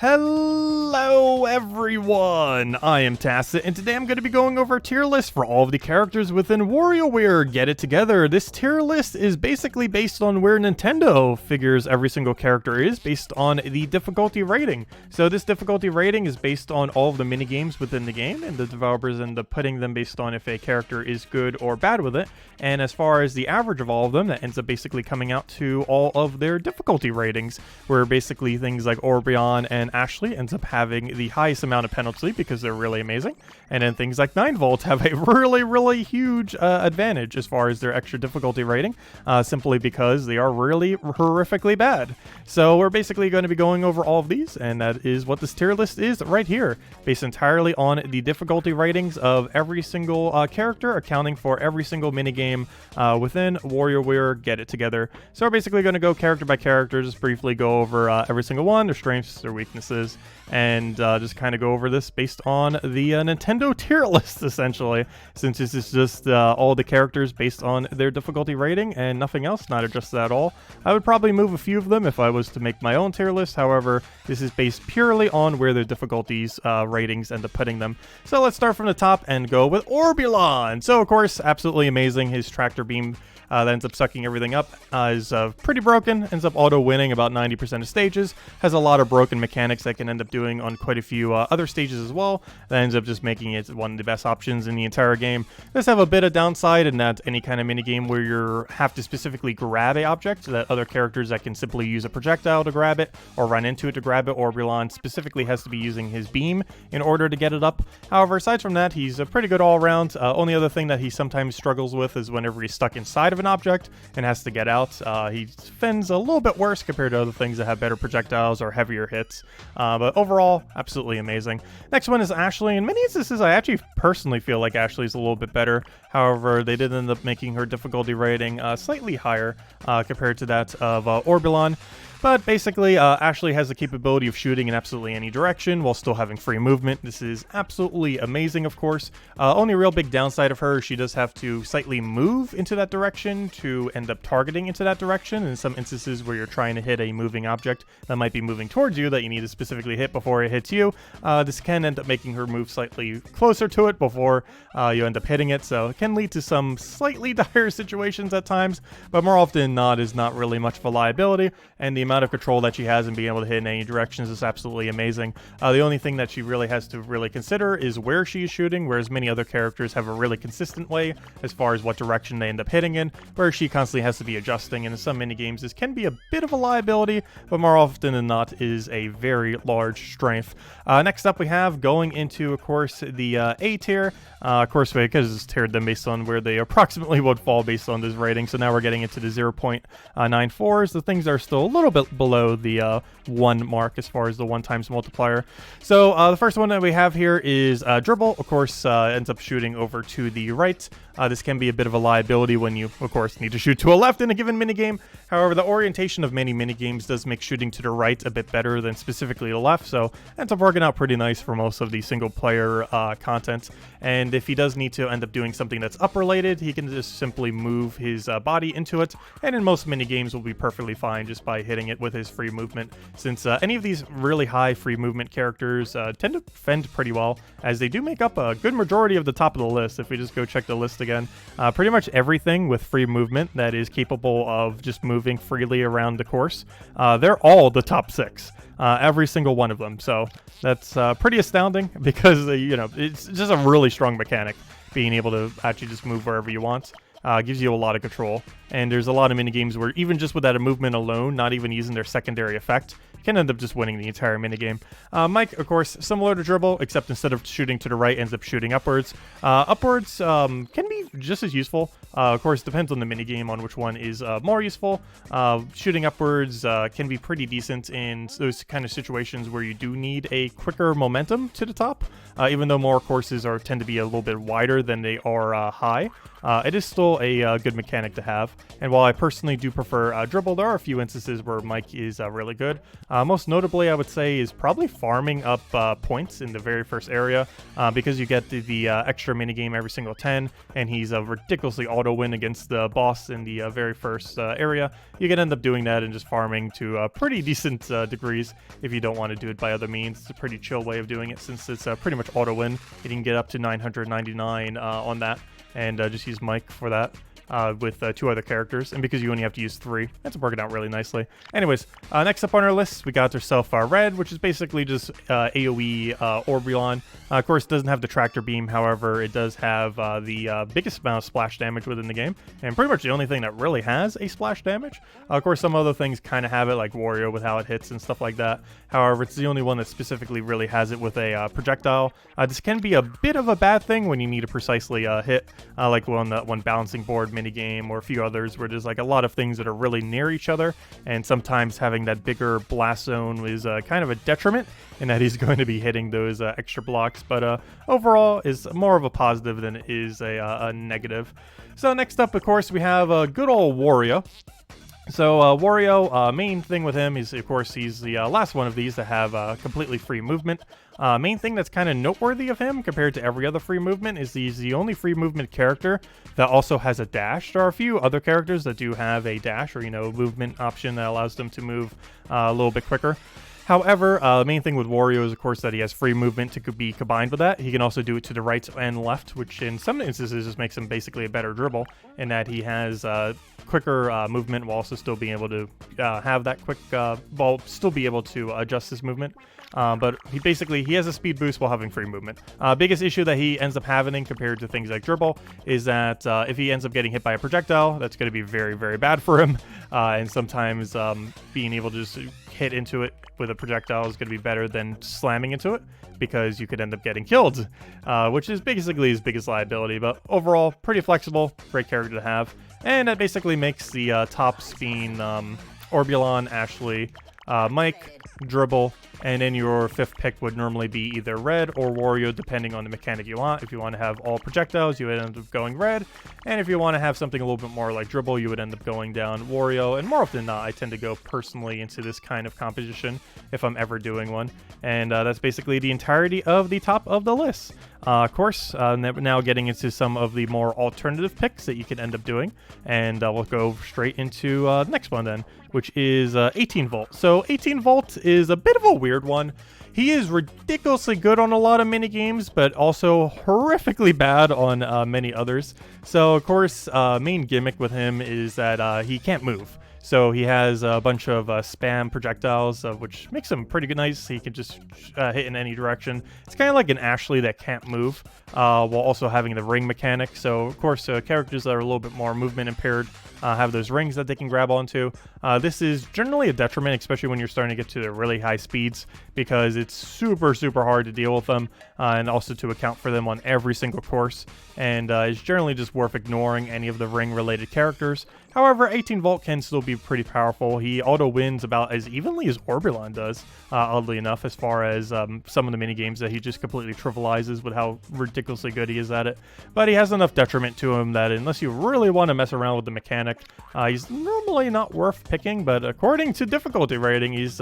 Hello everyone, I am Tacit, and today I'm going to be going over a tier list for all of the characters within WarioWare. Get it together. This tier list is basically based on where Nintendo figures every single character is based on the difficulty rating. So this difficulty rating is based on all of the minigames within the game, and the developers end up putting them based on if a character is good or bad with it. And as far as the average of all of them, that ends up basically coming out to all of their difficulty ratings, where basically things like Orbeon and Ashley ends up having the highest amount of penalty because they're really amazing, and then things like 9V have a really huge advantage as far as their extra difficulty rating, simply because they are really horrifically bad. So we're basically going to be going over all of these, and that is what this tier list is right here, based entirely on the difficulty ratings of every single character, accounting for every single minigame within WarioWare. Get it together. So we're basically going to go character by character, just briefly go over every single one, their strengths, their weaknesses, and just kind of go over this based on the Nintendo tier list, essentially, since this is just all the characters based on their difficulty rating and nothing else, not adjusted at all. I would probably move a few of them if I was to make my own tier list. However, this is based purely on where their difficulties ratings end up putting them. So let's start from the top and go with Orbeon. So of course, absolutely amazing. His tractor beam that ends up sucking everything up is pretty broken, ends up auto-winning about 90% of stages, has a lot of broken mechanics that can end up doing on quite a few other stages as well, that ends up just making it one of the best options in the entire game. Does have a bit of downside in that any kind of minigame where you have to specifically grab a object, so that other characters that can simply use a projectile to grab it, or run into it to grab it, Orbeon specifically has to be using his beam in order to get it up. However, aside from that, he's a pretty good all-around. Only other thing that he sometimes struggles with is whenever he's stuck inside of an object and has to get out. He fends a little bit worse compared to other things that have better projectiles or heavier hits, but overall, absolutely amazing. Next one is Ashley. In many instances, I actually personally feel like Ashley's a little bit better. However, they did end up making her difficulty rating slightly higher compared to that of Orbeon. But basically, Ashley has the capability of shooting in absolutely any direction while still having free movement. This is absolutely amazing, of course. Only real big downside of her, she does have to slightly move into that direction to end up targeting into that direction. In some instances where you're trying to hit a moving object that might be moving towards you that you need to specifically hit before it hits you, this can end up making her move slightly closer to it before you end up hitting it. So it can lead to some slightly dire situations at times, but more often than not is not really much of a liability, and the amount of control that she has and being able to hit in any directions is absolutely amazing. The only thing that she really has to really consider is where she is shooting, whereas many other characters have a really consistent way as far as what direction they end up hitting in, where she constantly has to be adjusting, and in some minigames this can be a bit of a liability, but more often than not is a very large strength. Next up we have, going into, of course, the A tier. Of course, because it's tiered them based on where they approximately would fall based on this rating, so now we're getting into the 0.94s. The things are still a little bit below the 1 mark as far as the 1 times multiplier. So the first one that we have here is Dribble. Of course, ends up shooting over to the right. This can be a bit of a liability when you, of course, need to shoot to a left in a given minigame. However, the orientation of many minigames does make shooting to the right a bit better than specifically the left, so ends up working out pretty nice for most of the single-player content. And if he does need to end up doing something that's up-related, he can just simply move his body into it, and in most minigames will be perfectly fine just by hitting it with his free movement, since any of these really high free movement characters tend to fend pretty well, as they do make up a good majority of the top of the list. If we just go check the list again, pretty much everything with free movement that is capable of just moving freely around the course, they're all the top 6. Every single one of them. So that's pretty astounding because, you know, it's just a really strong mechanic, being able to actually just move wherever you want. Gives you a lot of control, and there's a lot of minigames where even just with that movement alone, not even using their secondary effect, can end up just winning the entire minigame. Mike, of course, similar to Dribble, except instead of shooting to the right, ends up shooting upwards. Upwards can be just as useful. Of course, depends on the minigame on which one is more useful. Shooting upwards can be pretty decent in those kind of situations where you do need a quicker momentum to the top, even though more courses tend to be a little bit wider than they are high. It is still still a good mechanic to have. And while I personally do prefer dribble, there are a few instances where Mike is really good. Most notably, I would say, is probably farming up points in the very first area because you get the extra minigame every single 10, and he's a ridiculously auto-win against the boss in the very first area. You can end up doing that and just farming to pretty decent degrees if you don't want to do it by other means. It's a pretty chill way of doing it since it's pretty much auto-win. You can get up to 999 on that, and just use Mike for that. With 2 other characters, and because you only have to use 3, that's working out really nicely. Anyways, next up on our list, we got ourselves Red, which is basically just AoE Orbulon. Of course, it doesn't have the tractor beam, however, it does have the biggest amount of splash damage within the game, and pretty much the only thing that really has a splash damage. Of course, some other things kind of have it, like Wario with how it hits and stuff like that. However, it's the only one that specifically really has it with a projectile. This can be a bit of a bad thing when you need to precisely hit, like one balancing board minigame or a few others where there's like a lot of things that are really near each other, and sometimes having that bigger blast zone is kind of a detriment in that he's going to be hitting those extra blocks, but overall is more of a positive than it is a negative. So next up, of course, we have good old Wario. So Wario, main thing with him is, of course, he's the last one of these to have completely free movement. Main thing that's kind of noteworthy of him compared to every other free movement is he's the only free movement character that also has a dash. There are a few other characters that do have a dash or, movement option that allows them to move a little bit quicker. However, the main thing with Wario is, of course, that he has free movement to be combined with that. He can also do it to the right and left, which in some instances just makes him basically a better dribble, in that he has quicker movement while also still being able to have that quick, while still be able to adjust his movement. But he has a speed boost while having free movement. Biggest issue that he ends up having compared to things like dribble is that if he ends up getting hit by a projectile, that's going to be very, very bad for him. And sometimes being able to just hit into it with a projectile is going to be better than slamming into it, because you could end up getting killed, which is basically his biggest liability. But overall, pretty flexible, great character to have. And that basically makes the top spin Orbulon, Ashley, Mike, Dribble, and then your 5th pick would normally be either Red or Wario, depending on the mechanic you want. If you want to have all projectiles, you would end up going Red, and if you want to have something a little bit more like Dribble, you would end up going down Wario. And more often than not, I tend to go personally into this kind of composition if I'm ever doing one, and that's basically the entirety of the top of the list. Of course, now getting into some of the more alternative picks that you can end up doing, and we'll go straight into the next one then, which is 18 Volt. So 18 Volt is a bit of a weird one. He is ridiculously good on a lot of minigames, but also horrifically bad on many others. So, of course, main gimmick with him is that he can't move. So he has a bunch of spam projectiles, which makes him pretty good. Nice. He can just hit in any direction. It's kind of like an Ashley that can't move, while also having the ring mechanic. So, of course, characters that are a little bit more movement impaired have those rings that they can grab onto. This is generally a detriment, especially when you're starting to get to the really high speeds, because it's super, super hard to deal with them, and also to account for them on every single course. And it's generally just worth ignoring any of the ring-related characters. However, 18 Volt can still be pretty powerful. He auto-wins about as evenly as Orbulon does, oddly enough, as far as some of the minigames that he just completely trivializes with how ridiculously good he is at it. But he has enough detriment to him that unless you really want to mess around with the mechanic, he's normally not worth picking, but according to difficulty rating, he's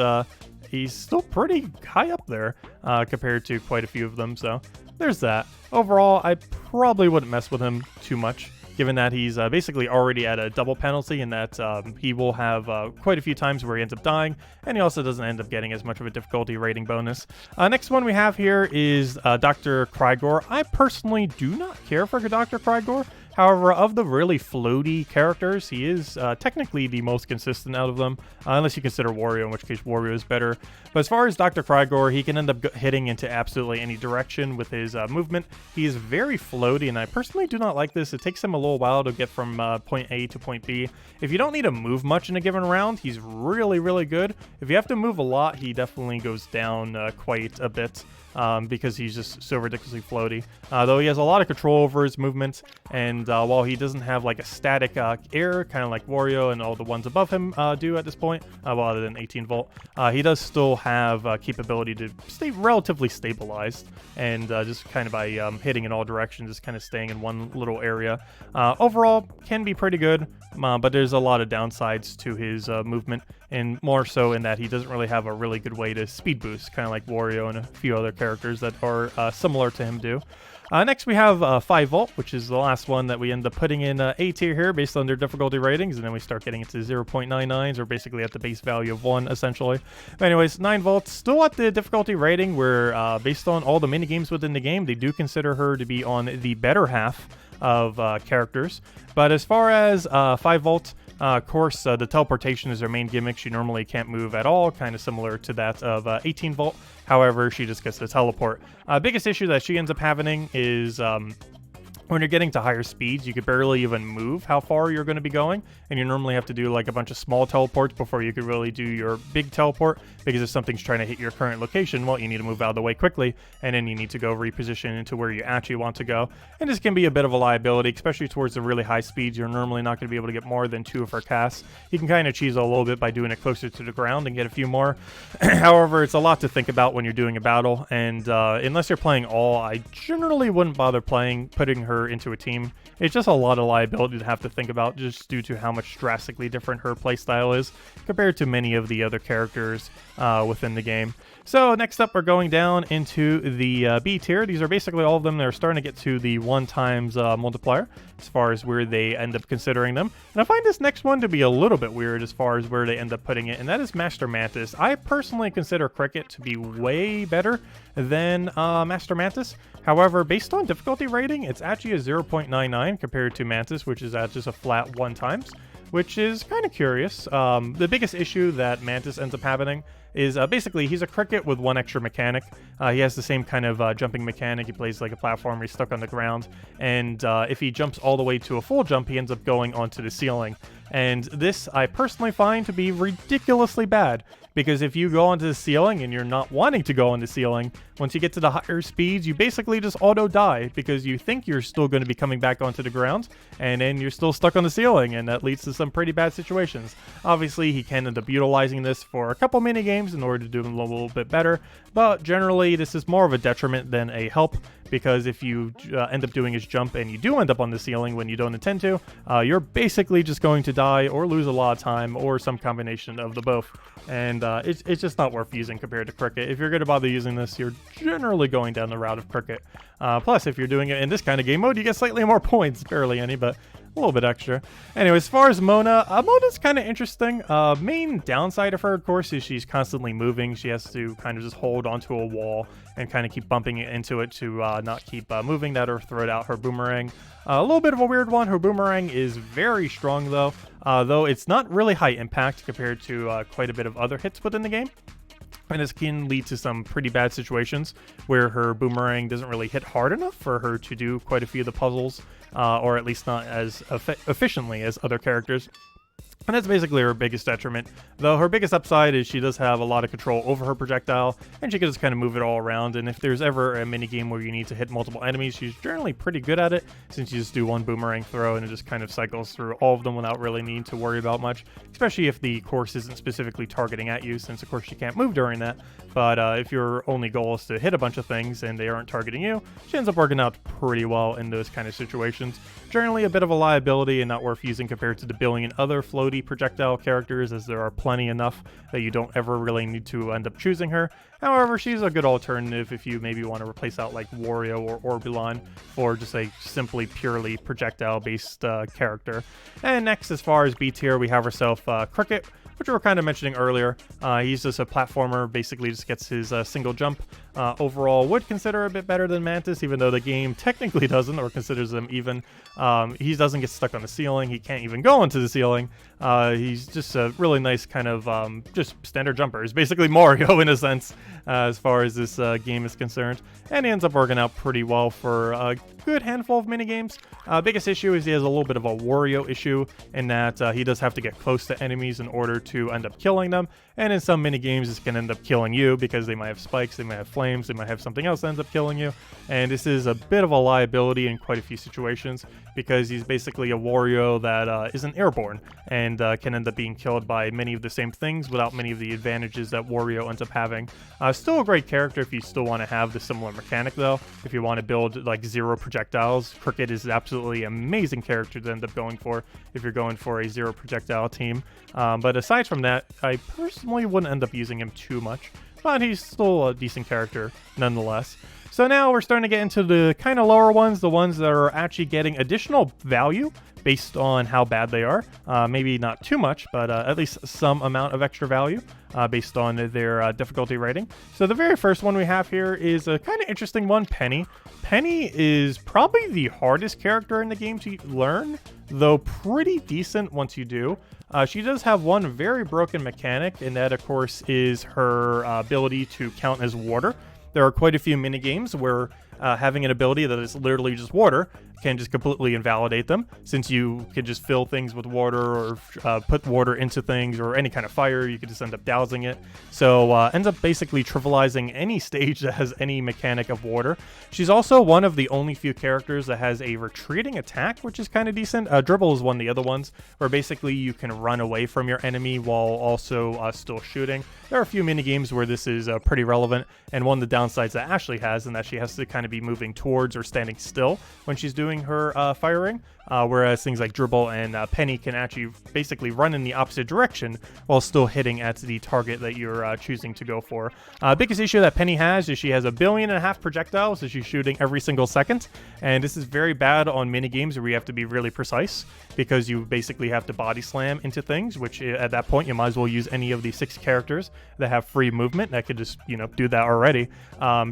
still pretty high up there compared to quite a few of them, so there's that. Overall, I probably wouldn't mess with him too much, given that he's basically already at a double penalty, and that he will have quite a few times where he ends up dying, and he also doesn't end up getting as much of a difficulty rating bonus. Next one we have here is Dr. Krygor. I personally do not care for Dr. Krygor. However, of the really floaty characters, he is technically the most consistent out of them, unless you consider Wario, in which case Wario is better. But as far as Dr. Krygor, he can end up hitting into absolutely any direction with his movement. He is very floaty, and I personally do not like this. It takes him a little while to get from point A to point B. If you don't need to move much in a given round, he's really, really good. If you have to move a lot, he definitely goes down quite a bit. Because he's just so ridiculously floaty. Though he has a lot of control over his movement, and and while he doesn't have like a static air, kind of like Wario and all the ones above him do at this point, well, other than 18 volt, he does still have capability to stay relatively stabilized, and just kind of by hitting in all directions, just kind of staying in one little area. Overall, can be pretty good, but there's a lot of downsides to his movement, and more so in that he doesn't really have a really good way to speed boost, kind of like Wario and a few other characters that are similar to him do. Next we have 5 volt, which is the last one that we end up putting in A tier here based on their difficulty ratings, and then we start getting into 0.99s, or basically at the base value of 1 essentially. But anyways, 9 volts, still at the difficulty rating where based on all the minigames within the game, they do consider her to be on the better half of characters. But as far as 5 volt, of course, the teleportation is her main gimmick. She normally can't move at all, kind of similar to that of 18 volt. However, she just gets to teleport. Biggest issue that she ends up having is when you're getting to higher speeds, you could barely even move how far you're going to be going, and you normally have to do like a bunch of small teleports before you could really do your big teleport, because if something's trying to hit your current location, well, you need to move out of the way quickly, and then you need to go reposition into where you actually want to go. And this can be a bit of a liability, especially towards the really high speeds. You're normally not going to be able to get more than 2 of her casts. You can kind of cheese a little bit by doing it closer to the ground and get a few more. However, it's a lot to think about when you're doing a battle, and unless you're playing all, I generally wouldn't bother putting her into a team. It's just a lot of liability to have to think about, just due to how much drastically different her playstyle is compared to many of the other characters within the game. So next up, we're going down into the B tier. These are basically all of them that are starting to get to the 1 times multiplier as far as where they end up considering them. And I find this next one to be a little bit weird as far as where they end up putting it, and that is Master Mantis. I personally consider Cricket to be way better than Master Mantis. However, based on difficulty rating, it's actually a 0.99 compared to Mantis, which is at just a flat 1 times, which is kind of curious. The biggest issue that Mantis ends up having is basically he's a Cricket with 1 extra mechanic. He has the same kind of jumping mechanic. He plays like a platformer. He's stuck on the ground, and if he jumps all the way to a full jump, he ends up going onto the ceiling. And this I personally find to be ridiculously bad, because if you go onto the ceiling and you're not wanting to go on the ceiling, once you get to the higher speeds, you basically just auto die, because you think you're still going to be coming back onto the ground, and then you're still stuck on the ceiling, and that leads to some pretty bad situations. Obviously, he can end up utilizing this for a couple minigames in order to do him a little bit better, but generally this is more of a detriment than a help, because if you end up doing his jump and you do end up on the ceiling when you don't intend to, you're basically just going to die or lose a lot of time, or some combination of the both. And it's just not worth using compared to Cricket. If you're going to bother using this, you're generally going down the route of Cricket. Plus, if you're doing it in this kind of game mode, you get slightly more points. Barely any, but a little bit extra. Anyway, as far as Mona, Mona's kind of interesting. Main downside of her, of course, is she's constantly moving. She has to kind of just hold onto a wall and kind of keep bumping into it to not keep moving that, or throw it out her boomerang. A little bit of a weird one. Her boomerang is very strong, though it's not really high impact compared to quite a bit of other hits within the game. And this can lead to some pretty bad situations where her boomerang doesn't really hit hard enough for her to do quite a few of the puzzles, or at least not as efficiently as other characters. And that's basically her biggest detriment, though her biggest upside is she does have a lot of control over her projectile, and she can just kind of move it all around. And if there's ever a minigame where you need to hit multiple enemies, she's generally pretty good at it, since you just do 1 boomerang throw and it just kind of cycles through all of them without really needing to worry about much, especially if the course isn't specifically targeting at you, since of course she can't move during that. But if your only goal is to hit a bunch of things and they aren't targeting you, she ends up working out pretty well in those kind of situations. Generally a bit of a liability and not worth using compared to the billion other floaty projectile characters, as there are plenty enough that you don't ever really need to end up choosing her. However, she's a good alternative if you maybe want to replace out like Wario or Orbulon for just a simply purely projectile based character. And next, as far as B tier, we have ourselves Cricket, which we were kind of mentioning earlier. He's just a platformer, basically just gets his single jump. Overall, would consider a bit better than Mantis, even though the game technically doesn't, or considers them even. He doesn't get stuck on the ceiling. He can't even go into the ceiling. He's just a really nice kind of just standard jumper. He's basically Mario in a sense, as far as this game is concerned. And he ends up working out pretty well for a good handful of minigames. Biggest issue is he has a little bit of a Wario issue, in that he does have to get close to enemies in order to end up killing them. and in some mini games this can end up killing you because they might have spikes, they might have flames, they might have something else that ends up killing you. And this is a bit of a liability in quite a few situations because he's basically a Wario that isn't airborne and can end up being killed by many of the same things without many of the advantages that Wario ends up having. Still a great character if you still want to have the similar mechanic though. If you want to build like 0 projectiles, Cricket is absolutely amazing character to end up going for if you're going for a 0 projectile team. But aside from that, I personally wouldn't end up using him too much, but he's still a decent character nonetheless. So now we're starting to get into the kind of lower ones, the ones that are actually getting additional value based on how bad they are. Maybe not too much, but at least some amount of extra value based on their difficulty rating. So the very first one we have here is a kind of interesting one, Penny. Penny is probably the hardest character in the game to learn, though pretty decent once you do. She does have one very broken mechanic, and that of course is her ability to count as water. There are quite a few minigames where having an ability that is literally just water can just completely invalidate them, since you can just fill things with water or put water into things or any kind of fire. You could just end up dousing it. So ends up basically trivializing any stage that has any mechanic of water. She's also one of the only few characters that has a retreating attack, which is kind of decent. Dribble is one of the other ones, where basically you can run away from your enemy while also still shooting. There are a few minigames where this is pretty relevant, and one of the downsides that Ashley has, and that she has to kind of be moving towards or standing still when she's doing her firing, whereas things like Dribble and Penny can actually basically run in the opposite direction while still hitting at the target that you're choosing to go for. Biggest issue that Penny has is she has 1.5 billion projectiles that she's shooting every single second, and this is very bad on mini games where you have to be really precise because you basically have to body slam into things, which at that point you might as well use any of the 6 characters that have free movement that could just, you know, do that already.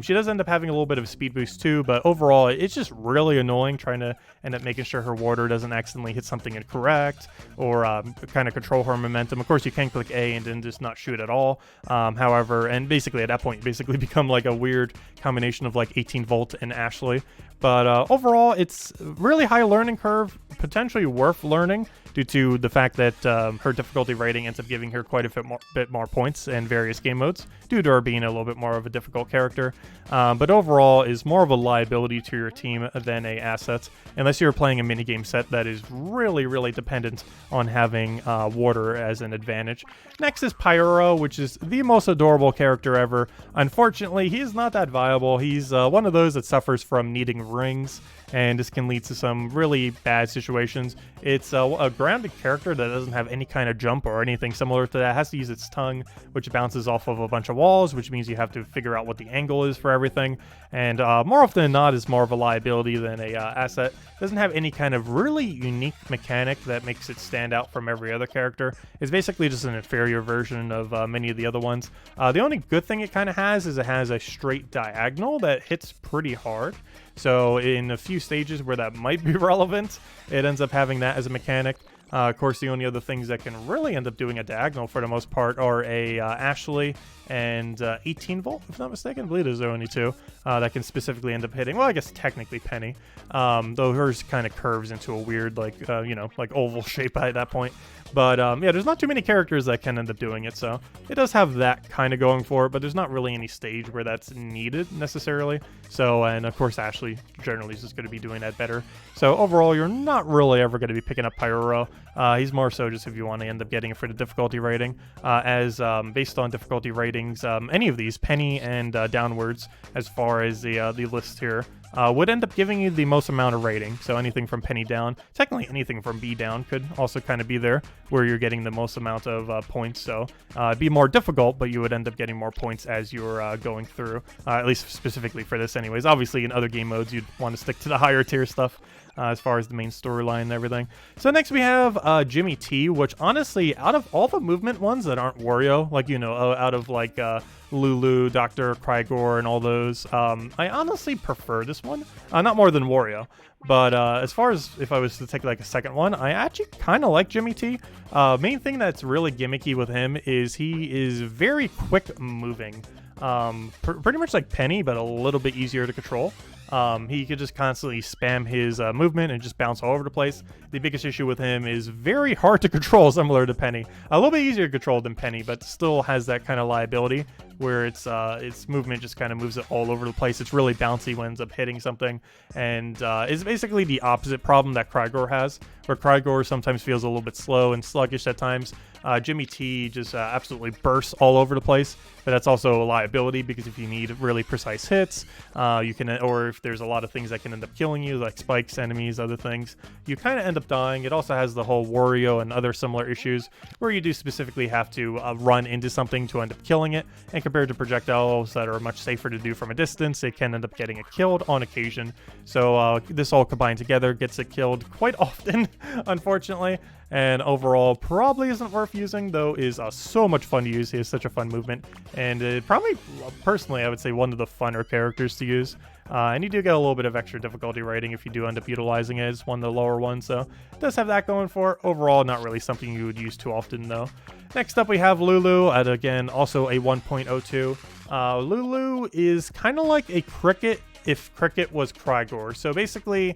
She does end up having a little bit of a speed boost too, but overall it's just really annoying trying to end up making sure her water doesn't accidentally hit something incorrect or kind of control her momentum. Of course, you can click A and then just not shoot at all. However, and basically at that point you basically become like a weird combination of like 18 Volt and Ashley. But overall, it's really high learning curve, potentially worth learning due to the fact that her difficulty rating ends up giving her quite a bit more points in various game modes due to her being a little bit more of a difficult character. But overall is more of a liability to your team than a asset, unless you're playing a minigame set that is really, really dependent on having water as an advantage. Next is Pyro, which is the most adorable character ever. Unfortunately, he is not that viable. He's one of those that suffers from needing rings, and this can lead to some really bad situations. It's a grounded character that doesn't have any kind of jump or anything similar to that. It has to use its tongue, which bounces off of a bunch of walls, which means you have to figure out what the angle is for everything. And more often than not, is more of a liability than a asset. Doesn't have any kind of really unique mechanic that makes it stand out from every other character. It's basically just an inferior version of many of the other ones. The only good thing it kind of has is it has a straight diagonal that hits pretty hard. So in a few stages where that might be relevant, it ends up having that as a mechanic. Of course, the only other things that can really end up doing a diagonal for the most part are a Ashley and 18 Volt, if not mistaken. I believe there's only 2 that can specifically end up hitting. Well, I guess technically Penny, though hers kind of curves into a weird, like, like oval shape at that point. But yeah, there's not too many characters that can end up doing it, so it does have that kind of going for it, but there's not really any stage where that's needed necessarily. So, and of course Ashley generally is just going to be doing that better. So overall, you're not really ever going to be picking up Pyro. He's more so just if you want to end up getting it for the difficulty rating, as based on difficulty ratings, any of these, Penny and downwards, as far as the list here, would end up giving you the most amount of rating. So anything from Penny down, technically anything from B down could also kind of be there, where you're getting the most amount of points. So it'd be more difficult, but you would end up getting more points as you're going through, at least specifically for this anyways. Obviously in other game modes you'd want to stick to the higher tier stuff as far as the main storyline and everything. So next we have Jimmy T, which honestly, out of all the movement ones that aren't Wario, like, you know, out of like Lulu, Dr. Crygor, and all those, I honestly prefer this one. Not more than Wario, but as far as if I was to take like a second one, I actually kind of like Jimmy T. Main thing that's really gimmicky with him is he is very quick moving. Pretty much like Penny, but a little bit easier to control. He could just constantly spam his movement and just bounce all over the place. The biggest issue with him is very hard to control, similar to Penny. A little bit easier to control than Penny, but still has that kind of liability where its movement just kind of moves it all over the place. It's really bouncy when it ends up hitting something, and is basically the opposite problem that Krygor has, where Krygor sometimes feels a little bit slow and sluggish at times. Jimmy T just absolutely bursts all over the place, but that's also a liability because if you need really precise hits, you can, or if there's a lot of things that can end up killing you, like spikes, enemies, other things, you kind of end up dying. It also has the whole Wario and other similar issues where you do specifically have to run into something to end up killing it, and compared to projectiles that are much safer to do from a distance, it can end up getting it killed on occasion. So this all combined together gets it killed quite often, unfortunately. And overall, probably isn't worth using, though is so much fun to use. He has such a fun movement, and it probably, personally, I would say one of the funner characters to use. And you do get a little bit of extra difficulty rating if you do end up utilizing it as one of the lower ones, so it does have that going for it. Overall, not really something you would use too often, though. Next up, we have Lulu at, again, also a 1.02. Lulu is kind of like a Cricket if Cricket was Krygor. So basically,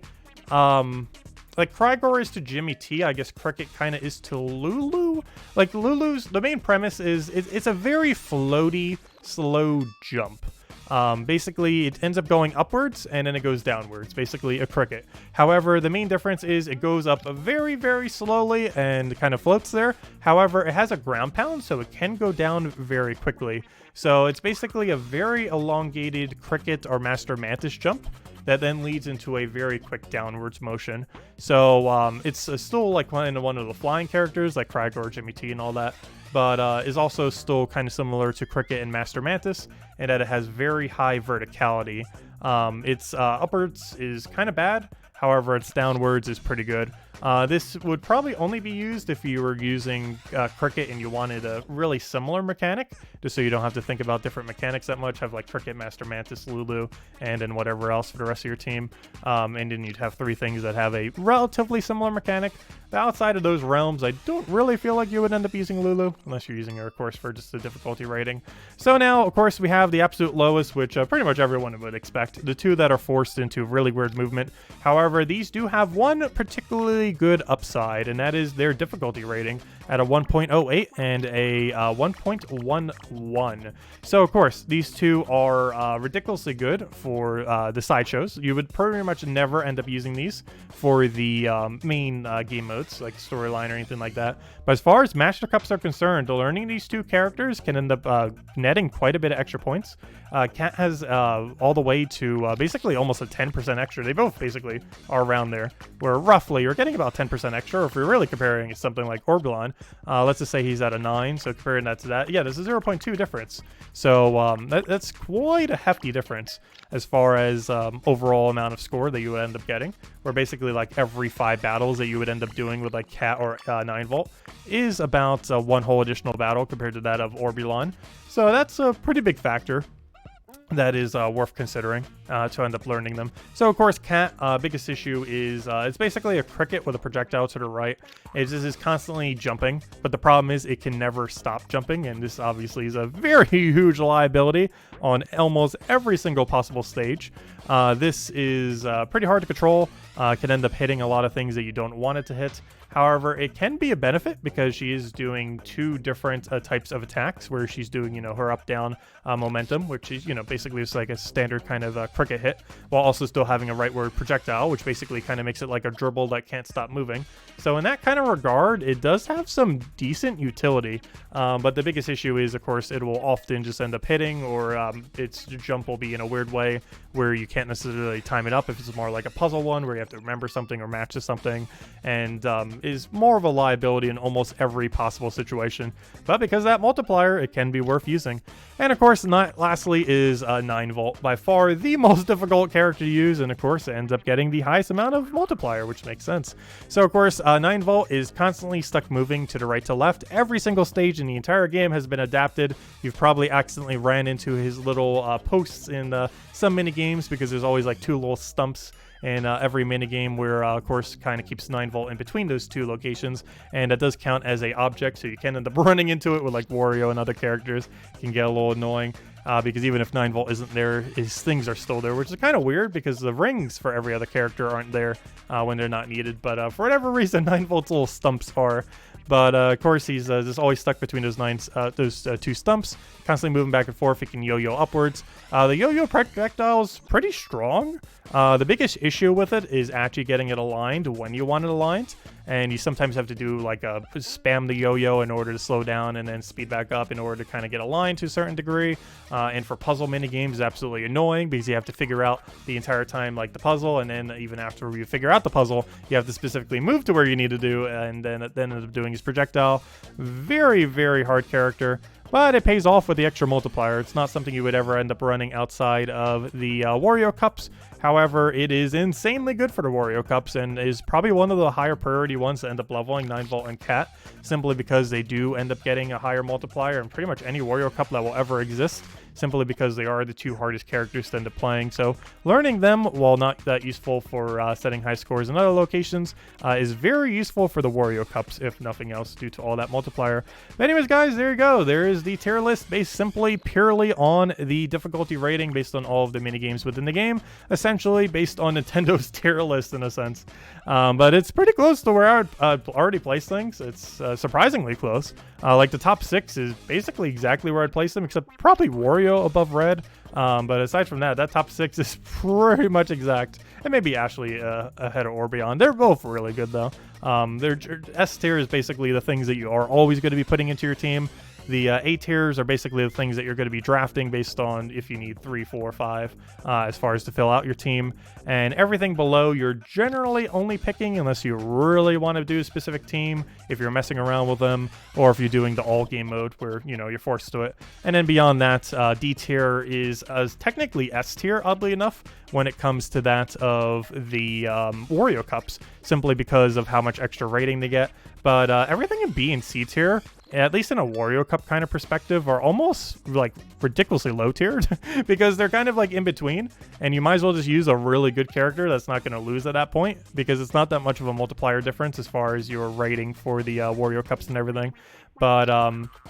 like Krygor is to Jimmy T, I guess Cricket kind of is to Lulu. Like Lulu's, the main premise is it's a very floaty, slow jump. Basically, it ends up going upwards and then it goes downwards, basically a cricket. However, the main difference is it goes up very, very slowly and kind of floats there. However, it has a ground pound, so it can go down very quickly. So it's basically a very elongated cricket or master mantis jump that then leads into a very quick downwards motion. So it's still like one of the flying characters like Krygor, Jimmy T, and all that, but is also still kind of similar to Cricket and Master Mantis in that it has very high verticality. Its upwards is kind of bad, however its downwards is pretty good. This would probably only be used if you were using Cricket and you wanted a really similar mechanic, just so you don't have to think about different mechanics that much. Have like Cricket, Master Mantis, Lulu, and then whatever else for the rest of your team. And then you'd have three things that have a relatively similar mechanic. But outside of those realms, I don't really feel like you would end up using Lulu, unless you're using her, of course, for just the difficulty rating. So now, of course, we have the absolute lowest, which pretty much everyone would expect. The two that are forced into really weird movement. However, these do have one particularly good upside, and that is their difficulty rating at a 1.08 and a 1.11. So of course these two are ridiculously good for the sideshows. You would pretty much never end up using these for the main game modes like storyline or anything like that, but as far as Master Cups are concerned, learning these two characters can end up netting quite a bit of extra points. Cat has all the way to basically almost a 10% extra. They both basically are around there, where roughly you're getting about 10% extra. Or if you're really comparing it to something like Orbulon, let's just say he's at a 9, so comparing that to that, yeah, there's a 0.2 difference. So that's quite a hefty difference as far as overall amount of score that you would end up getting, where basically like every 5 battles that you would end up doing with like Cat or 9 Volt is about one whole additional battle compared to that of Orbulon. So that's a pretty big factor that is worth considering to end up learning them. So of course, Cat, biggest issue is it's basically a cricket with a projectile to the right. It just is constantly jumping, but the problem is it can never stop jumping, and this obviously is a very huge liability on almost every single possible stage. This is pretty hard to control, can end up hitting a lot of things that you don't want it to hit. However, it can be a benefit because she is doing 2 different types of attacks, where she's doing, her up-down momentum, which is, basically it's like a standard kind of cricket hit, while also still having a rightward projectile, which basically kind of makes it like a dribble that can't stop moving. So in that kind of regard, it does have some decent utility, but the biggest issue is, of course, it will often just end up hitting, or its jump will be in a weird way where you can't necessarily time it up if it's more like a puzzle one where you have to remember something or match to something, and is more of a liability in almost every possible situation. But because of that multiplier, it can be worth using. And of course, lastly is 9 Volt, by far the most difficult character to use, and of course it ends up getting the highest amount of multiplier, which makes sense. So of course, 9 Volt is constantly stuck moving to the right to left. Every single stage in the entire game has been adapted. You've probably accidentally ran into his little posts in some mini games, because there's always like 2 little stumps in every minigame where, of course, kind of keeps 9 Volt in between those 2 locations, and that does count as a object, so you can end up running into it with like Wario and other characters. It can get a little annoying. because even if 9-volt isn't there, his things are still there, which is kind of weird because the rings for every other character aren't there when they're not needed. But for whatever reason, 9-volt's little stumps are. But of course, he's just always stuck between those two stumps, constantly moving back and forth. He can yo-yo upwards. The yo-yo projectile is pretty strong. The biggest issue with it is actually getting it aligned when you want it aligned, and you sometimes have to do like spam the yo-yo in order to slow down and then speed back up in order to kind of get aligned to a certain degree. And for puzzle mini games, it's absolutely annoying because you have to figure out the entire time like the puzzle, and then even after you figure out the puzzle, you have to specifically move to where you need to do, and then end up doing his projectile. Very, very hard character. But it pays off with the extra multiplier. It's not something you would ever end up running outside of the Wario Cups. However, it is insanely good for the Wario Cups and is probably one of the higher priority ones to end up leveling 9-volt and Cat, simply because they do end up getting a higher multiplier in pretty much any Wario Cup that will ever exist, simply because they are the two hardest characters to end up playing. So learning them, while not that useful for setting high scores in other locations, is very useful for the Wario Cups, if nothing else, due to all that multiplier. But anyways, guys, there you go. There is the tier list based simply purely on the difficulty rating based on all of the minigames within the game, essentially based on Nintendo's tier list in a sense. But it's pretty close to where I'd already place things. It's surprisingly close. Like the top 6 is basically exactly where I'd place them, except probably Wario above Red. But aside from that, that top 6 is pretty much exact. And maybe Ashley ahead of Orbeon. They're both really good though. Their S tier is basically the things that you are always going to be putting into your team. The A tiers are basically the things that you're going to be drafting based on if you need 3, 4, 5 as far as to fill out your team. And everything below you're generally only picking unless you really want to do a specific team, if you're messing around with them, or if you're doing the all game mode where, you know, you're forced to it. And then beyond that, D tier is technically S tier, oddly enough, when it comes to that of the Wario Cups, simply because of how much extra rating they get. But everything in B and C tier, at least in a Wario Cup kind of perspective, are almost like ridiculously low tiered because they're kind of like in between, and you might as well just use a really good character that's not going to lose at that point, because it's not that much of a multiplier difference as far as your rating for the Wario Cups and everything. But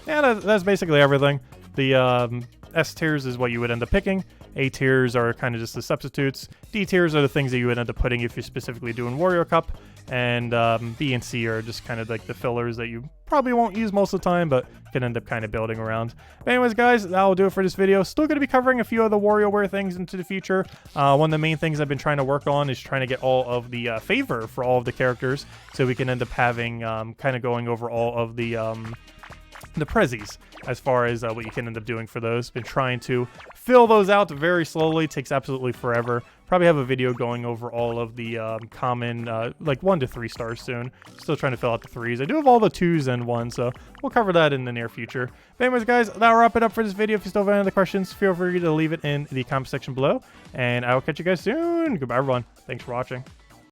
yeah, that's basically everything. The S tiers is what you would end up picking. A tiers are kind of just the substitutes. D tiers are the things that you would end up putting if you're specifically doing Wario Cup. And B and C are just kind of like the fillers that you probably won't use most of the time, but can end up kind of building around. But anyways, guys, that'll do it for this video. Still going to be covering a few of the WarioWare things into the future. One of the main things I've been trying to work on is trying to get all of the favor for all of the characters, so we can end up having kind of going over all of the prezzies as far as what you can end up doing for those. Been trying to fill those out very slowly. Takes absolutely forever. Probably have a video going over all of the common like 1 to 3 stars soon. Still trying to fill out the 3s. I do have all the 2s and 1s, so we'll cover that in the near future. But anyways, guys, that'll wrap it up for this video. If you still have any other questions, feel free to leave it in the comment section below, and I will catch you guys soon. Goodbye, everyone. Thanks for watching.